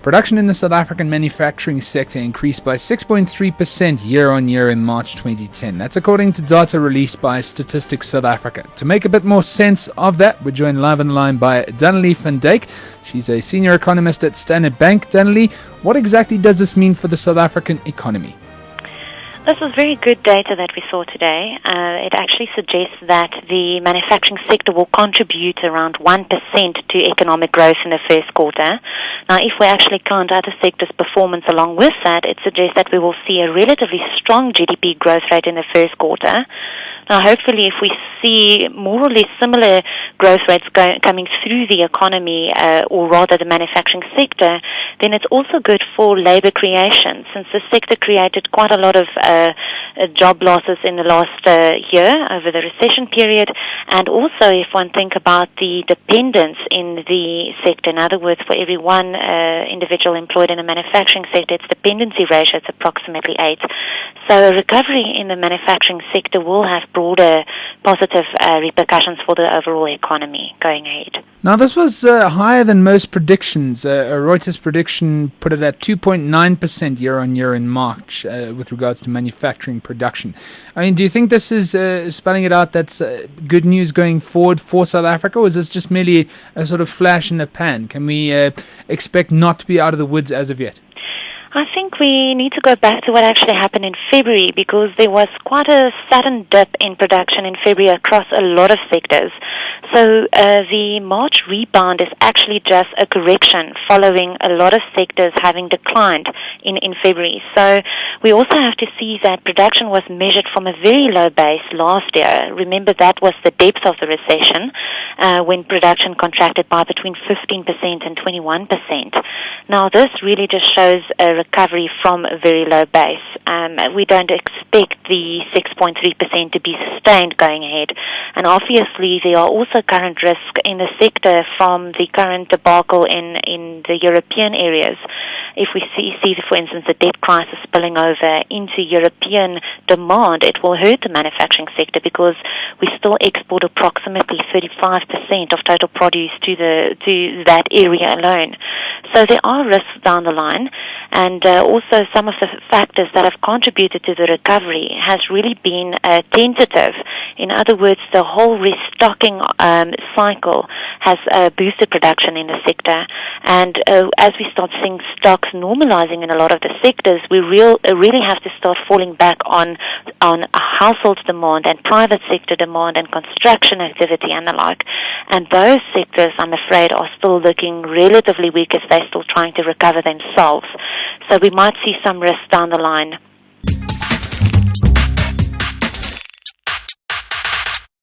Production in the South African manufacturing sector increased by 6.3% year-on-year in March 2010. That's according to data released by Statistics South Africa. To make a bit more sense of that, we're joined live on the line by Dane van Dijk. She's a senior economist at Standard Bank. Dane, what exactly does this mean for the South African economy? This is very good data that we saw today. It actually suggests that the manufacturing sector will contribute around 1% to economic growth in the first quarter. Now, if we actually count other sectors' performance along with that, it suggests that we will see a relatively strong GDP growth rate in the first quarter. Now, hopefully, if we see more or less similar growth rates coming through the economy, or rather the manufacturing sector, then it's also good for labor creation, since the sector created quite a lot of job losses in the last year over the recession period. And also, if one think about the dependence in the sector, in other words, for every one individual employed in the manufacturing sector, its dependency ratio is approximately 8. So a recovery in the manufacturing sector will have broader positive repercussions for the overall economy going ahead. Now, this was higher than most predictions. A Reuters prediction put it at 2.9% year-on-year in March with regards to manufacturing production. I mean, do you think this is spelling it out that's good news going forward for South Africa, or is this just merely a sort of flash in the pan? Can we expect not to be out of the woods as of yet? I think we need to go back to what actually happened in February, because there was quite a sudden dip in production in February across a lot of sectors. So the March rebound is actually just a correction following a lot of sectors having declined in February. So we also have to see that production was measured from a very low base last year. Remember, that was the depth of the recession when production contracted by between 15% and 21%. Now, this really just shows a recovery from a very low base. We don't expect the 6.3% to be sustained going ahead. And obviously, there are also current risks in the sector from the current debacle in the European areas. If we see, for instance, the debt crisis spilling over into European demand, it will hurt the manufacturing sector, because we still export approximately 35% of total produce to that area alone. So there are risks down the line, and also some of the factors that have contributed to the recovery has really been tentative. In other words, the whole restocking cycle has boosted production in the sector, and as we start seeing stocks normalizing in a lot of the sectors, we really have to start falling back on household demand and private sector demand and construction activity and the like. And those sectors, I'm afraid, are still looking relatively weak as they're still trying to recover themselves. So we might see some risk down the line.